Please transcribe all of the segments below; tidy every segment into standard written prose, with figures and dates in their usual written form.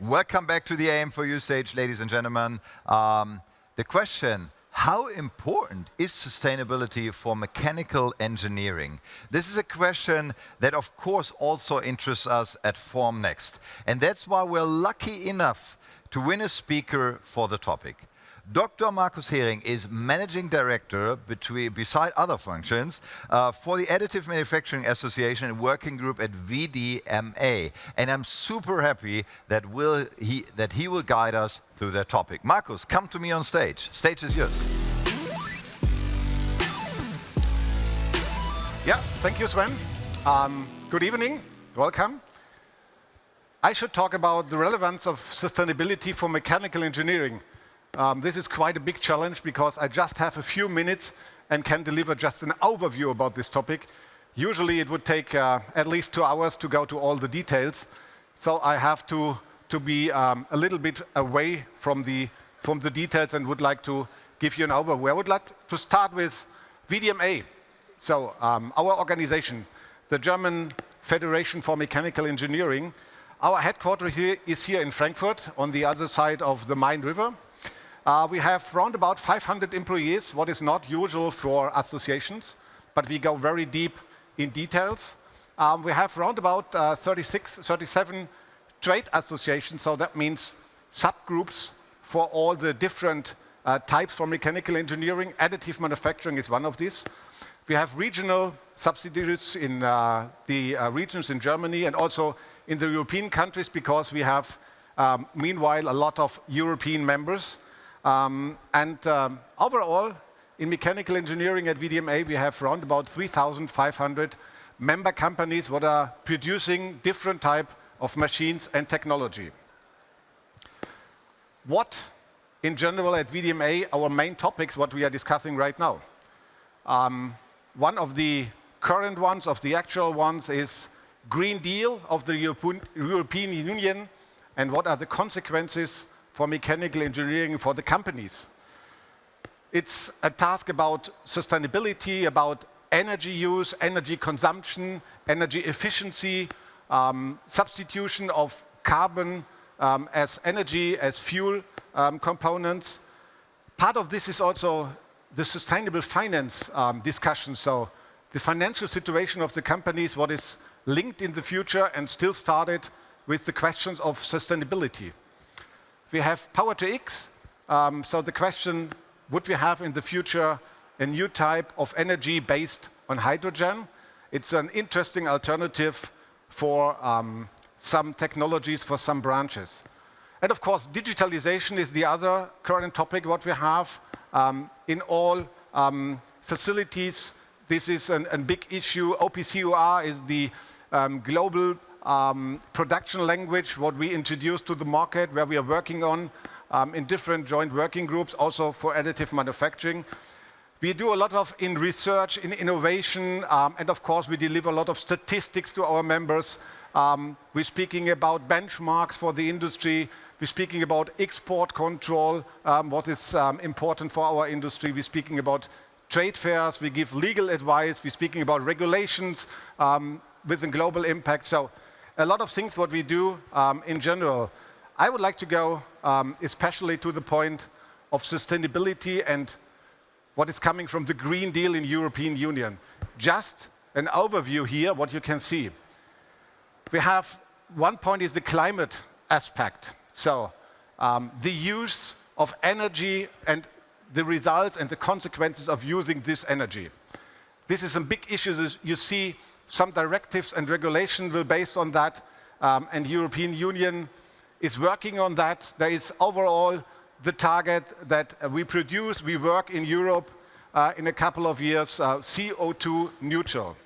Welcome back to the AM4U stage, ladies and gentlemen. The question, how important is sustainability for mechanical engineering? This is a question that, of course, also interests us at Formnext. And that's why we're lucky enough to win a speaker for the topic. Dr. Markus Hering is Managing Director, beside other functions, for the Additive Manufacturing Association and Working Group at VDMA. And I'm super happy that he will guide us through that topic. Markus, come to me on stage. Stage is yours. Yeah, thank you, Sven. Good evening. Welcome. I should talk about the relevance of sustainability for mechanical engineering. This is quite a big challenge because I just have a few minutes and can deliver just an overview about this topic. Usually it would take at least 2 hours to go to all the details. So I have to be a little bit away from the details and would like to give you an overview. I would like to start with VDMA. So our organization, the German Federation for Mechanical Engineering. Our headquarters is here in Frankfurt on the other side of the Main River. We have around about 500 employees, what is not usual for associations, but we go very deep in details. We have around about 37 trade associations, so that means subgroups for all the different types for mechanical engineering. Additive manufacturing is one of these. We have regional subsidiaries in the regions in Germany and also in the European countries because we have, meanwhile, a lot of European members. Overall, in mechanical engineering at VDMA, we have around about 3,500 member companies that are producing different type of machines and technology. What, in general, at VDMA, our main topics, what we are discussing right now? One of the current ones, of the actual ones, is Green Deal of the European Union, and what are the consequences for mechanical engineering for the companies. It's a task about sustainability, about energy use, energy consumption, energy efficiency, substitution of carbon as energy, as fuel components. Part of this is also the sustainable finance discussion. So the financial situation of the companies, what is linked in the future and still started with the questions of sustainability. We have Power to X, so the question, would we have in the future a new type of energy based on hydrogen? It's an interesting alternative for some technologies, for some branches. And of course, digitalization is the other current topic what we have in all facilities. This is a big issue. OPCOR is the global production language, what we introduced to the market, where we are working on in different joint working groups, also for additive manufacturing. We do a lot in research, in innovation, and of course we deliver a lot of statistics to our members. We're speaking about benchmarks for the industry. We're speaking about export control, what is important for our industry. We're speaking about trade fairs. We give legal advice. We're speaking about regulations with a global impact. So a lot of things what we do in general. I would like to go especially to the point of sustainability and what is coming from the Green Deal in European Union. Just an overview here, what you can see. We have one point is the climate aspect. So the use of energy and the results and the consequences of using this energy. This is a big issue. You see some directives and regulation will based on that, and the European Union is working on that. There is overall the target that we work in Europe in a couple of years, CO2 neutral.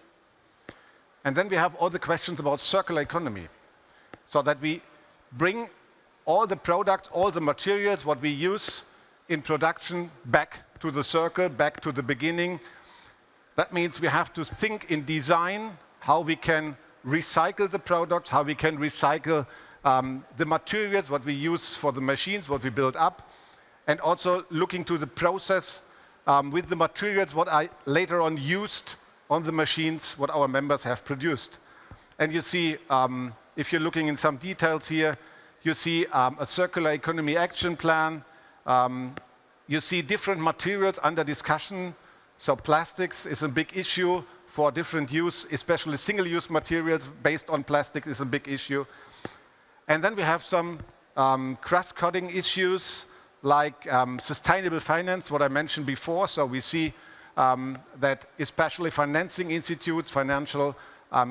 And then we have all the questions about circular economy, so that we bring all the products, all the materials, what we use in production back to the circle, back to the beginning. That means we have to think in design, how we can recycle the products, how we can recycle the materials, what we use for the machines, what we build up, and also looking to the process with the materials, what are later on used on the machines, what our members have produced. And you see, if you're looking in some details here, You see a circular economy action plan. You see different materials under discussion. So plastics is a big issue for different use, especially single-use materials based on plastic is a big issue. And then we have some cross-cutting issues like sustainable finance, what I mentioned before. So we see that especially financing institutes, financial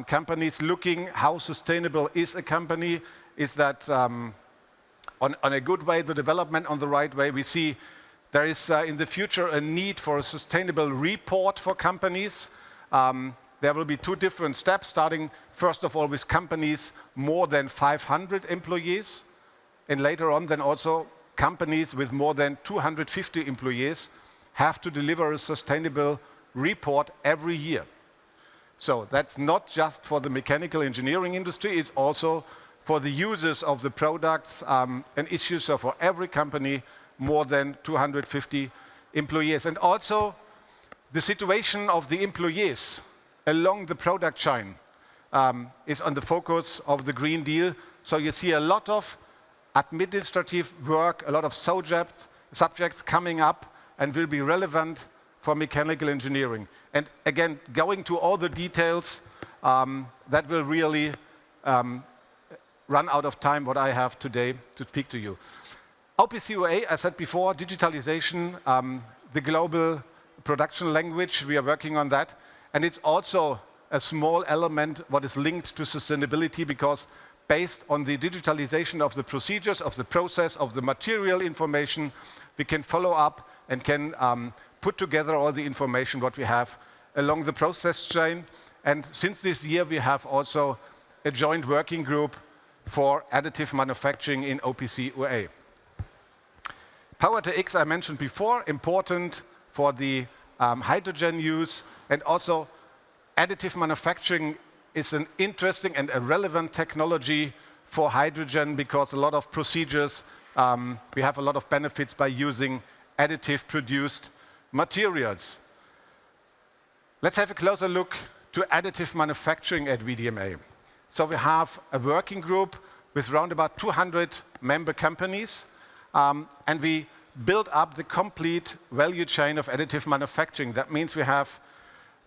companies looking how sustainable is a company. Is that on a good way, the development on the right way? We see there is in the future a need for a sustainable report for companies. There will be two different steps, starting first of all with companies more than 500 employees, and later on then also companies with more than 250 employees have to deliver a sustainable report every year. So that's not just for the mechanical engineering industry, it's also for the users of the products and issues. So for every company, more than 250 employees. And also the situation of the employees along the product chain is on the focus of the Green Deal. So you see a lot of administrative work, a lot of subjects coming up and will be relevant for mechanical engineering. And again, going to all the details, that will really run out of time what I have today to speak to you. OPC-UA, I said before, digitalization, the global production language, we are working on that. And it's also a small element what is linked to sustainability, because based on the digitalization of the procedures, of the process, of the material information, we can follow up and can put together all the information what we have along the process chain. And since this year, we have also a joint working group for additive manufacturing in OPC-UA. Power-to-X, I mentioned before, important for the hydrogen use, and also additive manufacturing is an interesting and a relevant technology for hydrogen, because a lot of procedures, we have a lot of benefits by using additive produced materials. Let's have a closer look to additive manufacturing at VDMA. So we have a working group with around about 200 member companies, and we build up the complete value chain of additive manufacturing. That means we have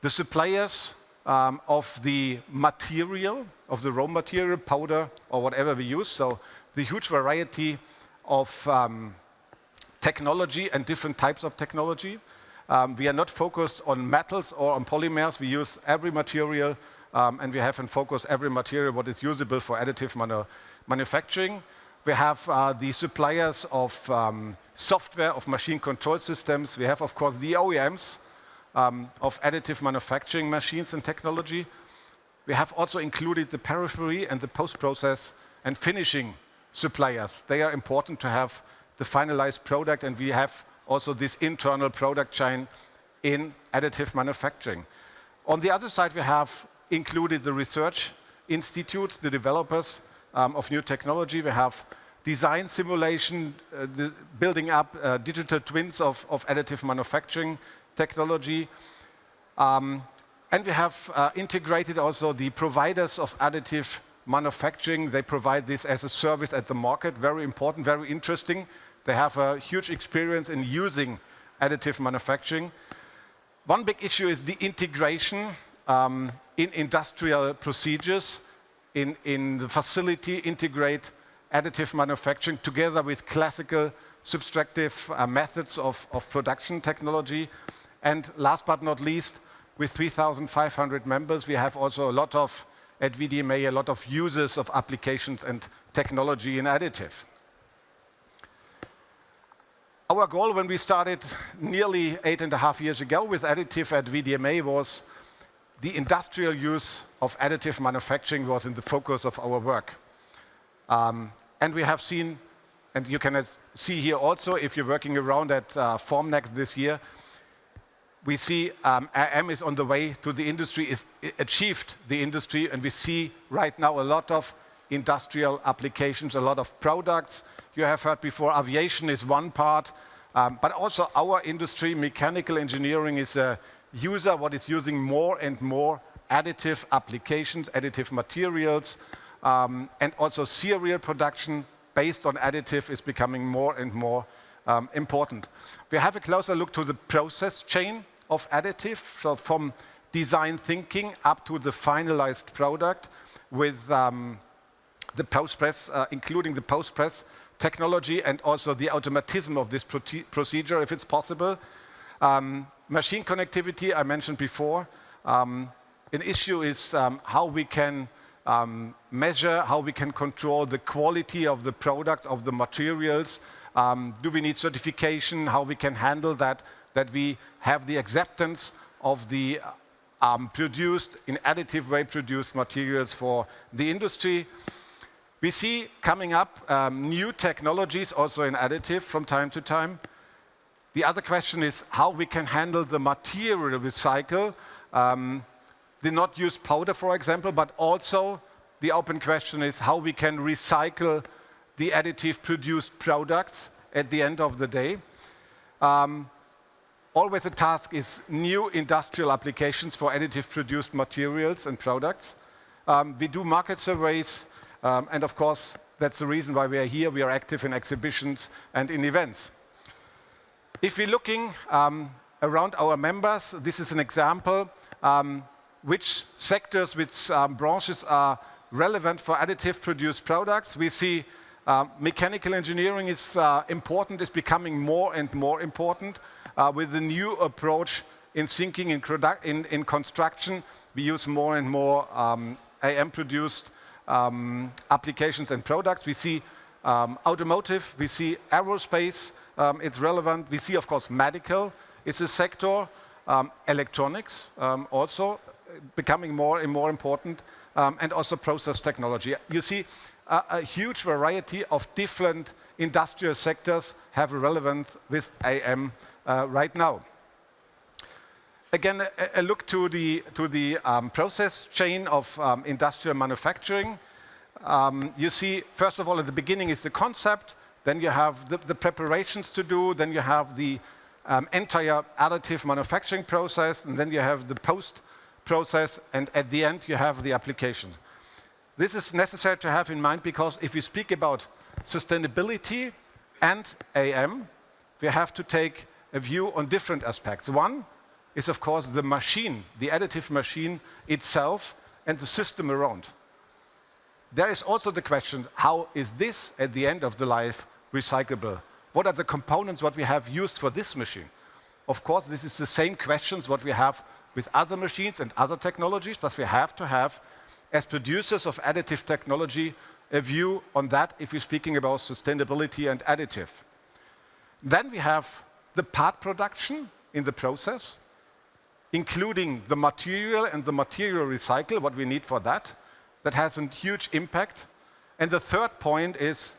the suppliers of the material, of the raw material, powder, or whatever we use. So the huge variety of technology and different types of technology. We are not focused on metals or on polymers. We use every material, and we have in focus every material what is usable for additive manufacturing. We have the suppliers of software, of machine control systems. We have, of course, the OEMs of additive manufacturing machines and technology. We have also included the periphery and the post-process and finishing suppliers. They are important to have the finalized product, and we have also this internal product chain in additive manufacturing. On the other side, we have included the research institutes, the developers of new technology. We have design simulation, building up digital twins of additive manufacturing technology. And we have integrated also the providers of additive manufacturing. They provide this as a service at the market. Very important, very interesting. They have a huge experience in using additive manufacturing. One big issue is the integration in industrial procedures, in the facility, integrate additive manufacturing together with classical subtractive methods of production technology. And last but not least, with 3,500 members, we have also a lot of, at VDMA, a lot of users of applications and technology in additive. Our goal when we started nearly 8.5 years ago with additive at VDMA was the industrial use of additive manufacturing was in the focus of our work. And we have seen, and you can see here also, if you're working around at Formnext this year, we see AM is on the way to the industry, is achieved the industry, and we see right now a lot of industrial applications, a lot of products. You have heard before, aviation is one part, but also our industry, mechanical engineering, is a user what is using more and more additive applications, additive materials, and also serial production based on additive is becoming more and more important. We have a closer look to the process chain of additive, so from design thinking up to the finalized product with the post-press, including the post-press technology and also the automatism of this procedure, if it's possible. Machine connectivity, I mentioned before. An issue is how we can measure, how we can control the quality of the product, of the materials. Do we need certification? How we can handle that we have the acceptance of the produced, in additive way produced materials for the industry. We see coming up new technologies also in additive from time to time. The other question is how we can handle the material recycle. The not used powder, for example, but also the open question is how we can recycle the additive produced products at the end of the day. Always the task is new industrial applications for additive produced materials and products. We do market surveys, and of course, that's the reason why we are here. We are active in exhibitions and in events. If we're looking around our members, this is an example which sectors, which branches are relevant for additive produced products. We see mechanical engineering is important, is becoming more and more important. With the new approach in thinking in construction, we use more and more AM-produced applications and products. We see automotive, we see aerospace, it's relevant. We see, of course, medical is a sector, electronics also becoming more and more important, and also process technology. You see a huge variety of different industrial sectors have relevance with AM right now. Again, a look to the process chain of industrial manufacturing. You see, first of all, at the beginning is the concept, then you have the preparations to do, then you have the entire additive manufacturing process, and then you have the post-process, and at the end you have the application. This is necessary to have in mind because if we speak about sustainability and AM, we have to take a view on different aspects. One is, of course, the machine, the additive machine itself and the system around. There is also the question, how is this at the end of the life recyclable? What are the components what we have used for this machine? Of course, this is the same questions what we have with other machines and other technologies, but we have to have, as producers of additive technology, a view on that if we're speaking about sustainability and additive. Then we have the part production in the process, including the material and the material recycle, what we need for that. That has a huge impact. And the third point is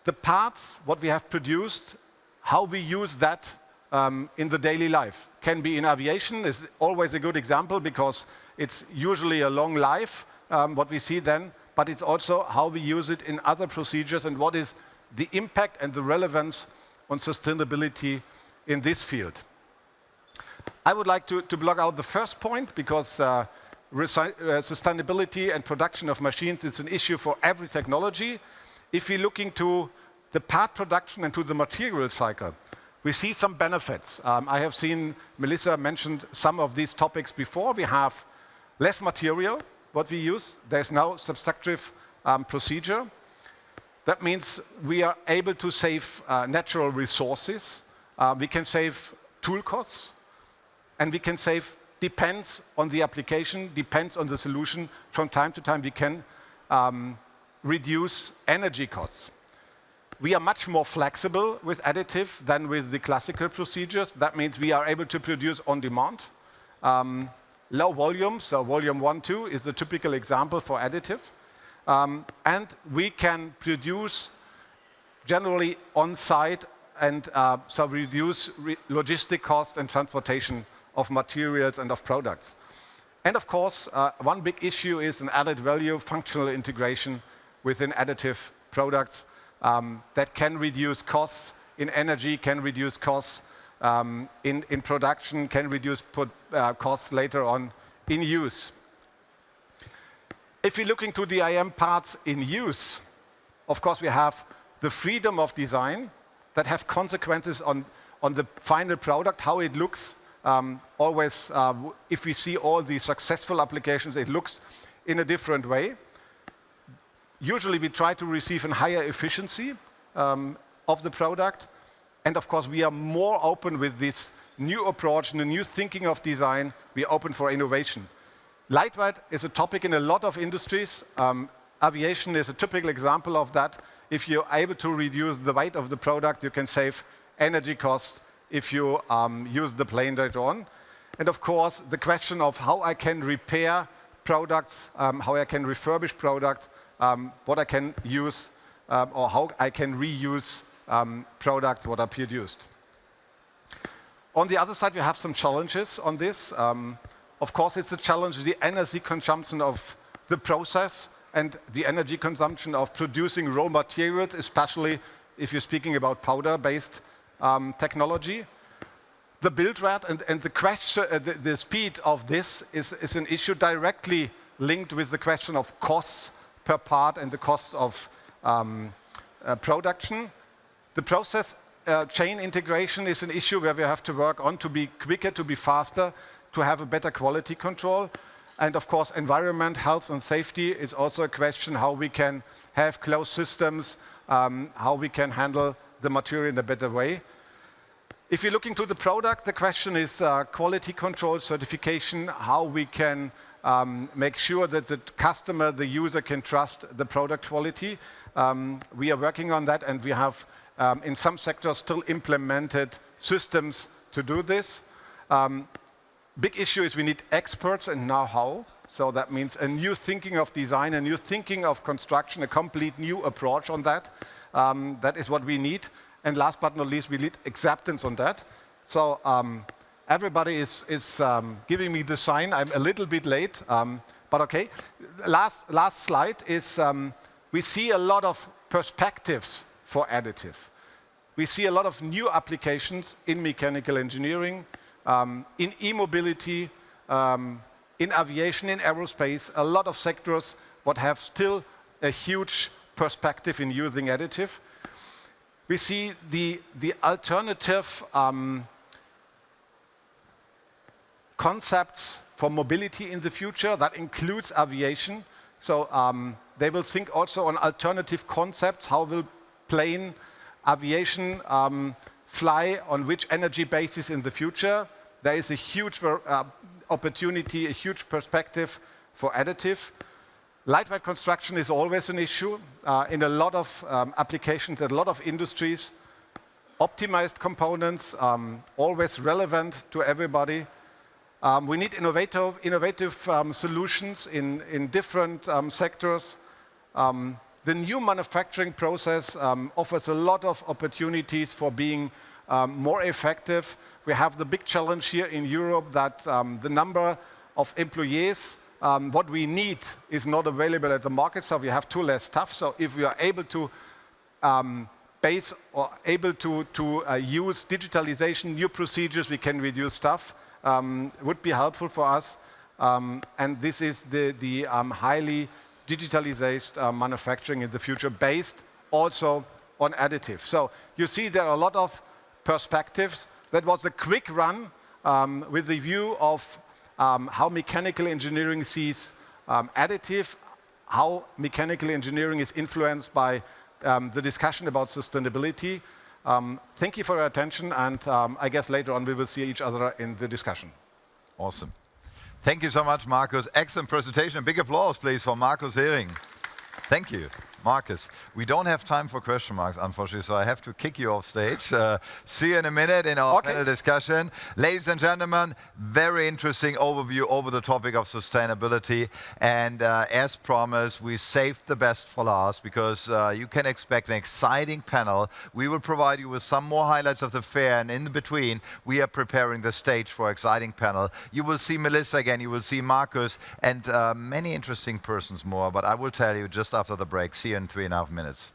the parts, what we have produced, how we use that in the daily life. Can be in aviation, is always a good example because it's usually a long life, what we see then, but it's also how we use it in other procedures and what is the impact and the relevance on sustainability in this field. I would like to block out the first point because sustainability and production of machines is an issue for every technology. If we're looking to the part production and to the material cycle, we see some benefits. I have seen Melissa mentioned some of these topics before. We have less material, what we use. There's now subtractive procedure. That means we are able to save natural resources. We can save tool costs, and we can save, depends on the application, depends on the solution. From time to time, we can reduce energy costs. We are much more flexible with additive than with the classical procedures. That means we are able to produce on demand. Low volume, so volume 1, 2 is the typical example for additive. And we can produce generally on-site and so reduce logistic cost and transportation of materials and of products. And of course, one big issue is an added value functional integration within additive products that can reduce costs in energy, can reduce costs in production, can reduce costs later on in use. If we're looking to the IM parts in use, of course, we have the freedom of design that have consequences on the final product, how it looks. Always, if we see all the successful applications, it looks in a different way. Usually, we try to receive a higher efficiency of the product. And of course, we are more open with this new approach and the new thinking of design. We are open for innovation. Lightweight is a topic in a lot of industries. Aviation is a typical example of that. If you're able to reduce the weight of the product, you can save energy costs if you use the plane later on. And of course, the question of how I can repair products, how I can refurbish products, what I can use, or how I can reuse products what are produced. On the other side, we have some challenges on this. Of course, it's a challenge, the energy consumption of the process and the energy consumption of producing raw materials, especially if you're speaking about powder-based technology. The build rate and the question, the speed of this is an issue directly linked with the question of costs per part and the cost of production. The process chain integration is an issue where we have to work on to be quicker, to be faster, to have a better quality control. And of course, environment, health and safety is also a question how we can have closed systems, how we can handle the material in a better way. If you're looking to the product, the question is quality control, certification, how we can make sure that the customer, the user can trust the product quality. We are working on that, and we have in some sectors still implemented systems to do this. Big issue is we need experts and know-how. So that means a new thinking of design, a new thinking of construction, a complete new approach on that. That is what we need. And last but not least, we need acceptance on that. So everybody is giving me the sign. I'm a little bit late, but okay. Last slide is we see a lot of perspectives for additive. We see a lot of new applications in mechanical engineering, in e-mobility, in aviation, in aerospace, a lot of sectors that have still a huge perspective in using additive. We see the alternative concepts for mobility in the future. That includes aviation. So they will think also on alternative concepts. How will plane aviation fly on which energy basis in the future? There is a huge opportunity, a huge perspective for additive. Lightweight construction is always an issue in a lot of applications, in a lot of industries. Optimized components, always relevant to everybody. We need innovative solutions in different sectors. The new manufacturing process offers a lot of opportunities for being more effective. We have the big challenge here in Europe that the number of employees, what we need is not available at the market, so we have too less staff. So if we are able to use digitalization, new procedures, we can reduce staff. Would be helpful for us. And this is the highly digitalized manufacturing in the future based also on additive. So you see there are a lot of perspectives. That was a quick run with the view of how mechanical engineering sees additive, how mechanical engineering is influenced by the discussion about sustainability. Thank you for your attention, and I guess later on we will see each other in the discussion. Awesome. Thank you so much, Markus. Excellent presentation. A big applause, please, for Markus Hering. Thank you, Markus. We don't have time for question marks, unfortunately, so I have to kick you off stage. See you in a minute in our panel discussion. Ladies and gentlemen, very interesting overview over the topic of sustainability. And as promised, we saved the best for last because you can expect an exciting panel. We will provide you with some more highlights of the fair, and in between, we are preparing the stage for an exciting panel. You will see Melissa again, you will see Markus, and many interesting persons more, but I will tell you just after the break. See you in 3.5 minutes.